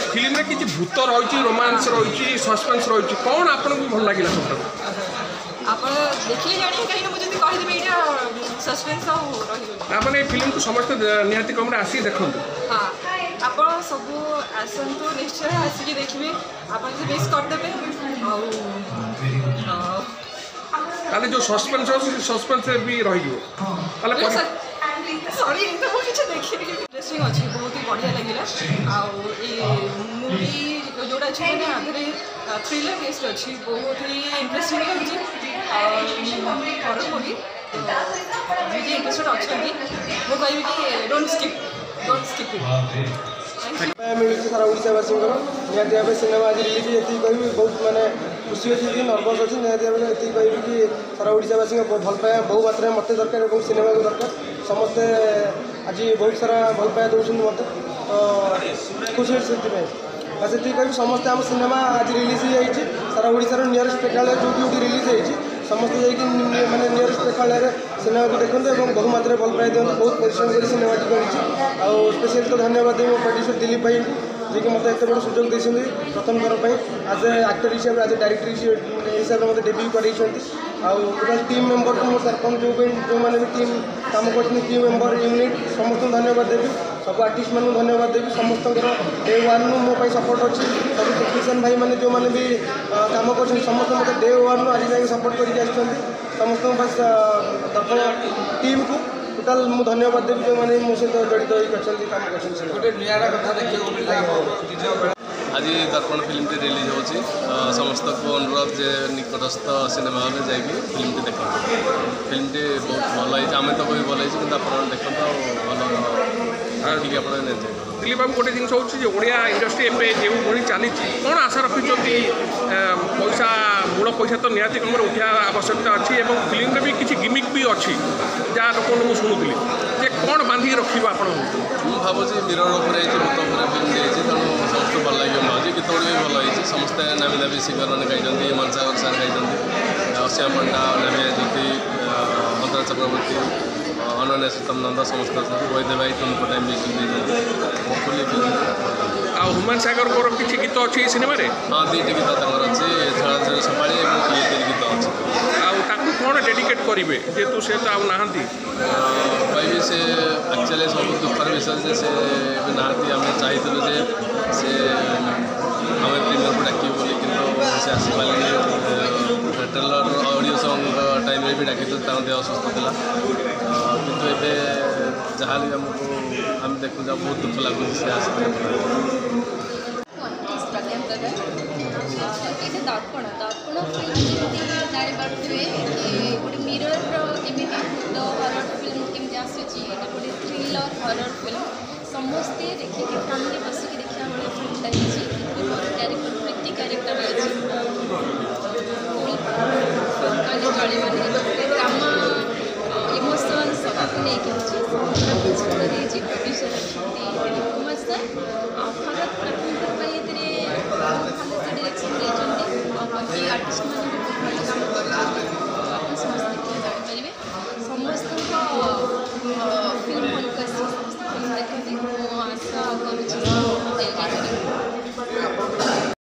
Film में किसी भूत रही रोमांस रही सस्पेंस रही कौन आपको भल लगे सब आप देखिए जानिए कहीं मुझे कहीदेवी ये सस्पेंस आपने फिल्म को समस्त निहाती कम आसिक देखो। हाँ आप सब आसतु निश्चय आसिक देखिए आप मिस करदे ताले जो सस्पेंस सस्पेंस भी रही सॉरी तो वो किसी देखिए इंटरेस्टिंग अच्छी बहुत ही बढ़िया लगे मूवी जोड़ा अच्छे मैंने आधे थ्रिलर बेस्ड अच्छी बहुत ही इंटरेस्टिंग लगी हरर मूवी मुझे इंटरेस्टेड अच्छा मुझे कहि कि डोंट स्किप मिलूँ सारा ओडावासी निहती भाव सिनेमा आज रिलीज ये कह बहुत मानने खुशी अच्छी नर्भस अच्छी निहती भाव ये कह कि सारा ओडावासी भल पाया बहु मात्रा मत दरकार और सिनेमा को दरकार समस्ते आज बहुत सारा भल पाया दौरान मत खुशी से बस ये कह समस्ते आम सिनेमा आज रिलीज होती सारा ओडार नियरेस्ट प्रेक्षालय जो रिलीज होती समस्ते जाइए मानने नियरेस्ट प्रेक्षालय सिनेमा को देखते और बहु मात्रा भल पाई दिखाते बहुत परिश्रम कर सिनेमा कर स्पेशल तो धन्यवाद देवी मो प्रोड्यूसर दिलीप भाई जी कि मतलब एत बड़ सुजोग देते प्रथम थर पर आज ए एक्टर हिसाब से आज डायरेक्टर हिसाब से मतलब डेब्यू कर टीम मेंबर को सरपंच जो मैंने भी टीम काम कर टीम मेंबर यूनिट समस्त धन्यवाद देवी सब आर्टिस्ट मानू धन्यवाद देवी समस्त डे वन मो सपोर्ट अच्छी सब टेक्नीशियन भाई मैंने जो मैंने भी काम कर समस्त मतलब डे वन आज जाए सपोर्ट करके समस्त बस दर्पण टीम को टोटाल मु धन्यवाद देवी जो मैंने मो सहित जड़ित होकर आज दर्पण फिल्म रिलीज होची समस्त को अनुरोध जे निकटस्थ सिनेमा हॉल जाइए फिल्म देख फिल्म बहुत भल आम तो भी भल कि देखते भल ठीक आप दिलीप बाबू गोटे जिन होड़ा इंडस्ट्री एवं जो भाई चली कौन आशा रखिंट पैसा मूल पैसा तो निहाती कम उठा आवश्यकता अच्छी और फिल्म में भी किसी गिमिक भी अच्छी जहाँ लोक शुणुली जे कौन बांधिक रखा आप भावुँ मिरर उपर भूत फिल्म देती तेणु समस्त भल लगे मुझे गीत गुड़ भी भल होती समस्ते नामी दामी सिंगर मैंने गाई मनसागर सार गाई अश्या पंडा नामिया ज्योति मंत्रा चक्रवर्ती अनन्या शीतम नंदा समस्त अच्छा वैद्य भाई तुमको टाइम म्यूजिक हुमान सागर को किसी गीत अच्छी सिनेमा हाँ दुईट गीत अच्छी छड़ा संभाड़ी ये गीत अच्छी कौन डेडिकेट करेंगे जेहेतु से तो आना कहि से एक्चुअली सब दुखर विषय से नहांती आम चाहिए से आम प्रीमियर को डाक बोली कि से आसपारे ट्रेलर ऑडियो सॉन्ग टाइम भी डाक देह असुस्थ था किंतु ए जहाँ भी आमको आम देखु बहुत दुख लगुच से दर्पण जापारे गोटे मिरर जमी भूत हरर फिल्म केमी आसूची गोटे थ्रिलर हरर फिल्म समस्ते देखिए फैमिली बसिक देखा भाई फिल्मटा character Preeti character drama emotion सबको लेकिन producer Kumar sir Bharat Prabhukar direction बाकी आर्टिस्ट मैंने